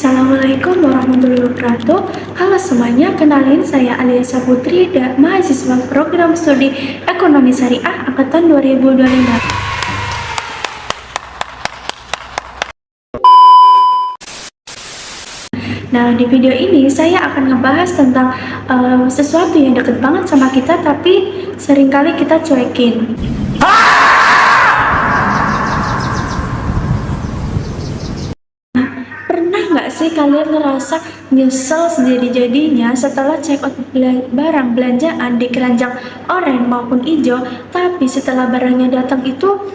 Assalamualaikum warahmatullahi wabarakatuh. Halo semuanya, kenalin saya Aliasa Putri, mahasiswa program studi Ekonomi Syariah Angkatan 2025. Nah, di video ini saya akan ngebahas tentang sesuatu yang deket banget sama kita tapi seringkali kita cuekin. Pernah nggak sih kalian ngerasa nyesel sendiri-jadinya setelah check out barang belanjaan di keranjang oranye maupun hijau, tapi setelah barangnya datang itu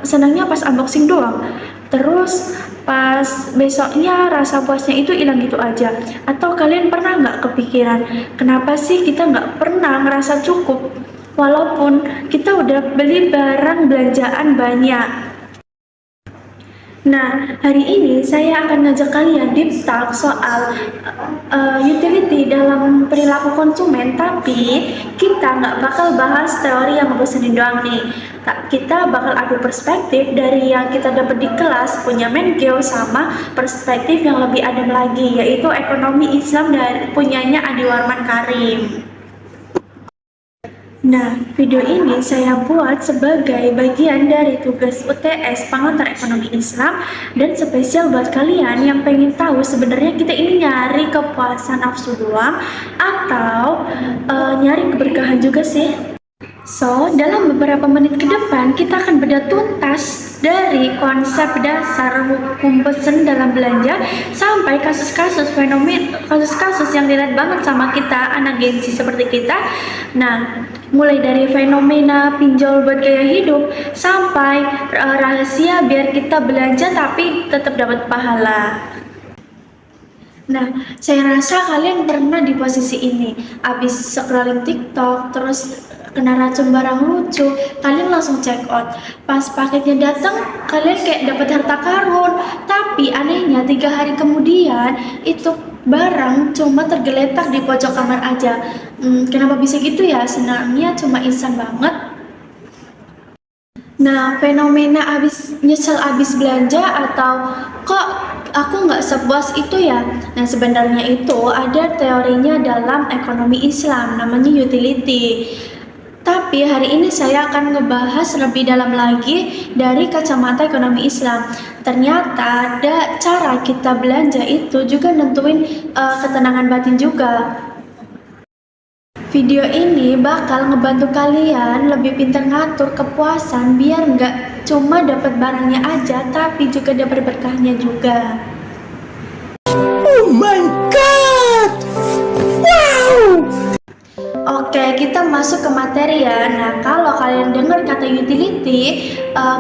senangnya pas unboxing doang, terus pas besoknya rasa puasnya itu hilang gitu aja? Atau kalian pernah nggak kepikiran, kenapa sih kita nggak pernah ngerasa cukup walaupun kita udah beli barang belanjaan banyak? Nah, hari ini saya akan ngajak kalian deep talk soal utility dalam perilaku konsumen, tapi kita nggak bakal bahas teori yang ngebosenin doang nih. Kita bakal adu perspektif dari yang kita dapat di kelas punya Menkeu sama perspektif yang lebih adem lagi, yaitu ekonomi Islam dari punyanya Adi Warman Karim. Nah, video ini saya buat sebagai bagian dari tugas UTS Pengantar Ekonomi Islam dan spesial buat kalian yang pengen tahu sebenarnya kita ini nyari kepuasan nafsu doang atau nyari keberkahan juga sih. So, dalam beberapa menit ke depan kita akan bedah tuntas dari konsep dasar hukum pesen dalam belanja sampai kasus-kasus kasus-kasus yang dilihat banget sama kita anak gengsi seperti kita. Nah, mulai dari fenomena pinjol buat gaya hidup sampai rahasia biar kita belanja tapi tetap dapat pahala. Nah, saya rasa kalian pernah di posisi ini, abis scrolling TikTok, terus kena racun barang lucu, kalian langsung check out. Pas paketnya datang, kalian kayak dapat harta karun, tapi anehnya 3 hari kemudian itu barang cuma tergeletak di pojok kamar aja. Kenapa bisa gitu ya? Senangnya cuma instan banget. Nah, fenomena nyesel abis belanja atau kok aku nggak sepuas itu ya? Nah, sebenarnya itu ada teorinya dalam ekonomi Islam, namanya utility. Tapi hari ini saya akan ngebahas lebih dalam lagi dari kacamata ekonomi Islam. Ternyata ada cara kita belanja itu juga nentuin ketenangan batin juga. Video ini bakal ngebantu kalian lebih pintar ngatur kepuasan biar nggak cuma dapat barangnya aja tapi juga dapat berkahnya juga. Oh my god! Wow! Oke, kita masuk ke materi ya. Nah, kalau kalian dengar kata utility,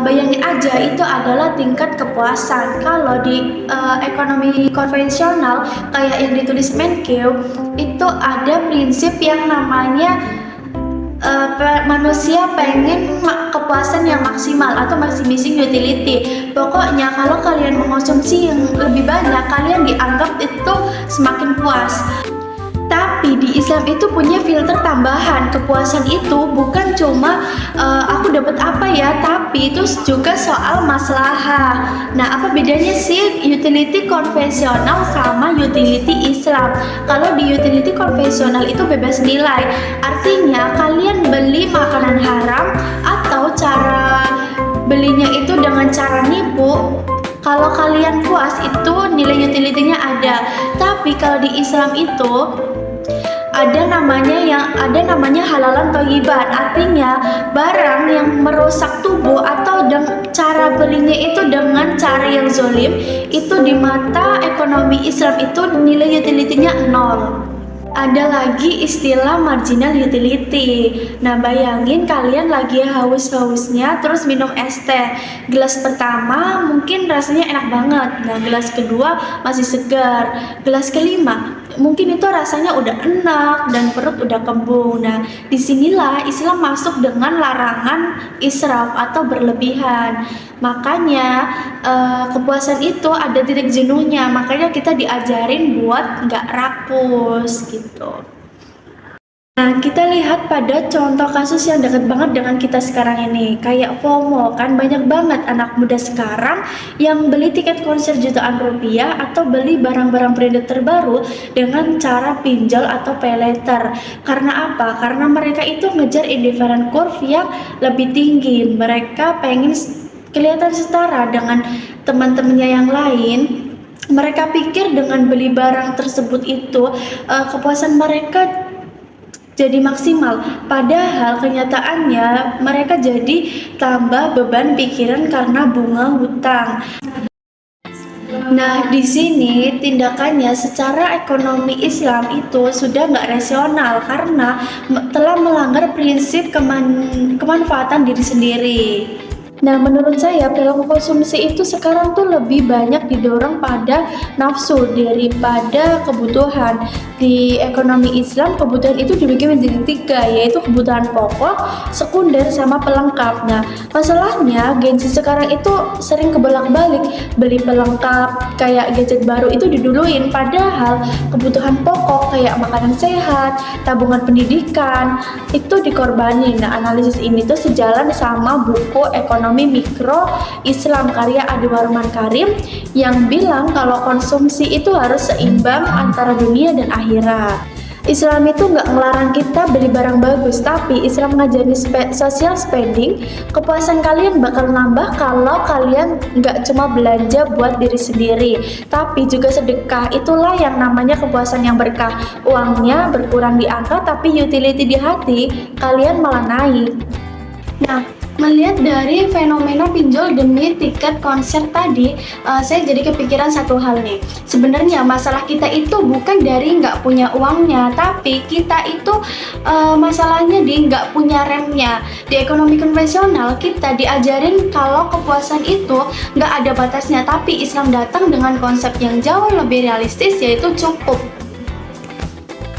bayangin aja itu adalah tingkat kepuasan. Kalau di ekonomi konvensional kayak yang ditulis Menkeu, itu ada prinsip yang namanya manusia pengen kepuasan yang maksimal atau maximizing utility. Pokoknya kalau kalian mengonsumsi yang lebih banyak, kalian dianggap itu semakin puas. Tapi di Islam itu punya filter tambahan. Kepuasan itu bukan cuma aku dapat apa ya, tapi itu juga soal maslahah. Nah, apa bedanya sih utility konvensional sama utility Islam? Kalau di utility konvensional itu bebas nilai, artinya kalian beli makanan haram atau cara belinya itu dengan cara nipu, kalau kalian puas itu nilai utility-nya ada. Tapi kalau di Islam itu ada namanya halalan thayyiban, artinya barang yang merusak tubuh atau cara belinya itu dengan cara yang zolim, itu di mata ekonomi Islam itu nilai utility-nya 0. Ada lagi istilah marginal utility. Nah, bayangin kalian lagi haus-hausnya terus minum es teh. Gelas pertama mungkin rasanya enak banget. Nah, gelas kedua masih segar. Gelas kelima mungkin itu rasanya udah enak dan perut udah kembung. Nah, disinilah Islam masuk dengan larangan israf atau berlebihan. Makanya kepuasan itu ada titik jenuhnya. Makanya kita diajarin buat nggak rakus gitu. Nah, kita lihat pada contoh kasus yang dekat banget dengan kita sekarang ini, kayak FOMO, kan banyak banget anak muda sekarang yang beli tiket konser jutaan rupiah atau beli barang-barang branded terbaru dengan cara pinjol atau pay later. Karena apa? Karena mereka itu ngejar indifferent curve yang lebih tinggi. Mereka pengen kelihatan setara dengan teman-temannya yang lain. Mereka pikir dengan beli barang tersebut itu kepuasan mereka jadi maksimal, padahal kenyataannya mereka jadi tambah beban pikiran karena bunga hutang. Nah, di sini tindakannya secara ekonomi Islam itu sudah nggak rasional karena telah melanggar prinsip kemanfaatan diri sendiri. Nah, menurut saya perilaku konsumsi itu sekarang tuh lebih banyak didorong pada nafsu daripada kebutuhan. Di ekonomi Islam, kebutuhan itu dibagi menjadi tiga, yaitu kebutuhan pokok, sekunder, sama pelengkap. Nah, masalahnya Gen Z sekarang itu sering kebolak-balik, beli pelengkap kayak gadget baru itu diduluin, padahal kebutuhan pokok kayak makanan sehat, tabungan pendidikan itu dikorbanin. Nah, analisis ini tuh sejalan sama buku Ekonomi Mikro Islam karya Adi Waruman Karim yang bilang kalau konsumsi itu harus seimbang antara dunia dan akhirat. Islam itu nggak ngelarang kita beli barang bagus, tapi Islam ngajarin social spending. Kepuasan kalian bakal nambah kalau kalian nggak cuma belanja buat diri sendiri, tapi juga sedekah. Itulah yang namanya kepuasan yang berkah. Uangnya berkurang di angka, tapi utility di hati kalian malah naik. Nah, melihat dari fenomena pinjol demi tiket konser tadi, saya jadi kepikiran satu hal nih. Sebenarnya masalah kita itu bukan dari nggak punya uangnya, tapi kita itu masalahnya di nggak punya remnya. Di ekonomi konvensional kita diajarin kalau kepuasan itu nggak ada batasnya, tapi Islam datang dengan konsep yang jauh lebih realistis, yaitu cukup.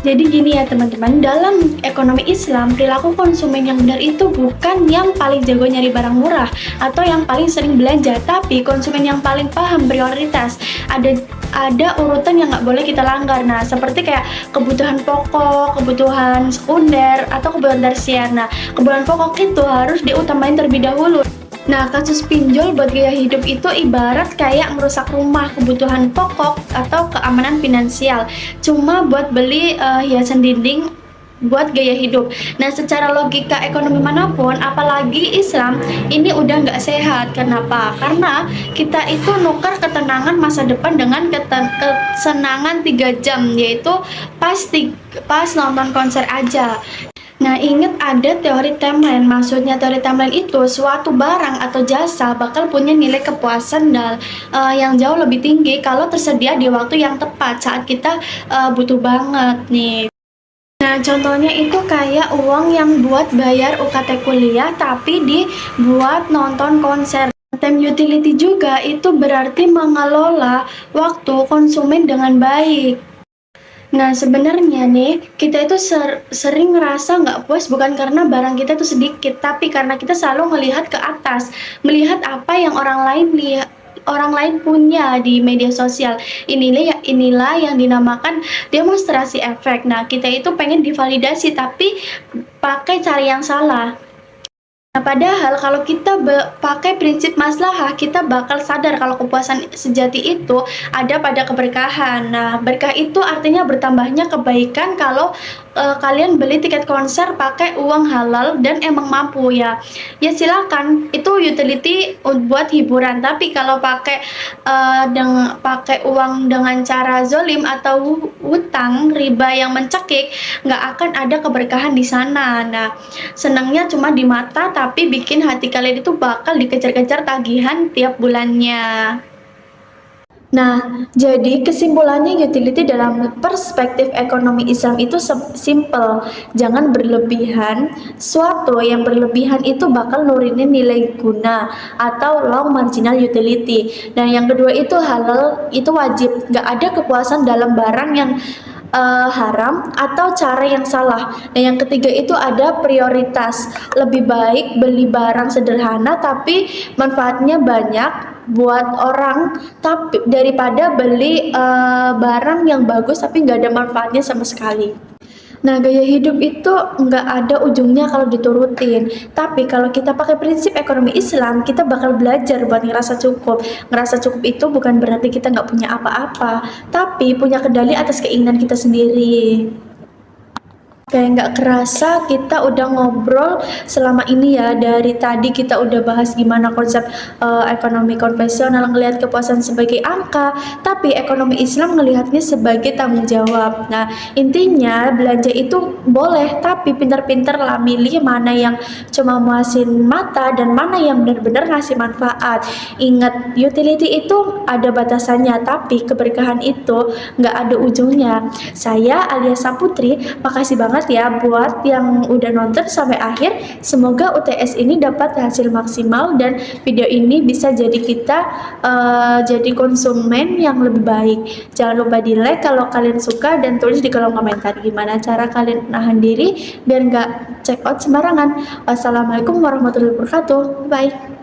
Jadi gini ya teman-teman, dalam ekonomi Islam, perilaku konsumen yang benar itu bukan yang paling jago nyari barang murah atau yang paling sering belanja, tapi konsumen yang paling paham prioritas. Ada urutan yang nggak boleh kita langgar. Nah, seperti kayak kebutuhan pokok, kebutuhan sekunder, atau kebutuhan tersier. Nah, kebutuhan pokok itu harus diutamain terlebih dahulu. Nah, kasus pinjol buat gaya hidup itu ibarat kayak merusak rumah, kebutuhan pokok atau keamanan finansial. Cuma buat beli hiasan dinding buat gaya hidup. Nah, secara logika ekonomi manapun, apalagi Islam, ini udah nggak sehat. Kenapa? Karena kita itu nukar ketenangan masa depan dengan kesenangan 3 jam, yaitu pas nonton konser aja. Nah, ingat ada teori timeline. Maksudnya teori timeline itu suatu barang atau jasa bakal punya nilai kepuasan yang jauh lebih tinggi kalau tersedia di waktu yang tepat saat kita butuh banget nih. Nah, contohnya itu kayak uang yang buat bayar UKT kuliah tapi dibuat nonton konser. Time utility juga itu berarti mengelola waktu konsumen dengan baik. Nah, sebenarnya nih, kita itu sering ngerasa nggak puas bukan karena barang kita itu sedikit, tapi karena kita selalu melihat ke atas, melihat apa yang orang lain punya di media sosial. Inilah yang dinamakan demonstrasi efek. Nah, kita itu pengen divalidasi, tapi pakai cara yang salah. Nah, padahal kalau kita pakai prinsip maslahah, kita bakal sadar kalau kepuasan sejati itu ada pada keberkahan. Nah, berkah itu artinya bertambahnya kebaikan kalau kalian beli tiket konser pakai uang halal dan emang mampu ya. Ya silakan, itu utility buat hiburan. Tapi kalau pakai uang dengan cara zolim atau hutang riba yang mencekik, nggak akan ada keberkahan di sana. Nah, senangnya cuma di mata, tapi bikin hati kalian itu bakal dikejar-kejar tagihan tiap bulannya. Nah, jadi kesimpulannya utility dalam perspektif ekonomi Islam itu simple, jangan berlebihan. Suatu yang berlebihan itu bakal nurunin nilai guna atau long marginal utility. Dan yang kedua itu halal, itu wajib. Gak ada kepuasan dalam barang yang haram atau cara yang salah. Dan yang ketiga itu ada prioritas. Lebih baik beli barang sederhana tapi manfaatnya banyak buat orang, tapi daripada beli barang yang bagus tapi nggak ada manfaatnya sama sekali. Nah, gaya hidup itu nggak ada ujungnya kalau diturutin. Tapi kalau kita pakai prinsip ekonomi Islam, kita bakal belajar buat ngerasa cukup. Ngerasa cukup itu bukan berarti kita nggak punya apa-apa, tapi punya kendali atas keinginan kita sendiri. Kayak nggak kerasa kita udah ngobrol selama ini ya. Dari tadi kita udah bahas gimana konsep ekonomi konvensional ngelihat kepuasan sebagai angka, tapi ekonomi Islam ngelihatnya sebagai tanggung jawab. Nah, intinya belanja itu boleh, tapi pintar-pintar lah milih mana yang cuma muasin mata dan mana yang benar-benar ngasih manfaat. Ingat, utility itu ada batasannya, tapi keberkahan itu nggak ada ujungnya. Saya Alia Saputri, makasih banget ya buat yang udah nonton sampai akhir. Semoga UTS ini dapat hasil maksimal dan video ini bisa jadi kita jadi konsumen yang lebih baik. Jangan lupa di like kalau kalian suka dan tulis di kolom komentar gimana cara kalian nahan diri biar nggak check out sembarangan. Wassalamualaikum warahmatullahi wabarakatuh. Bye.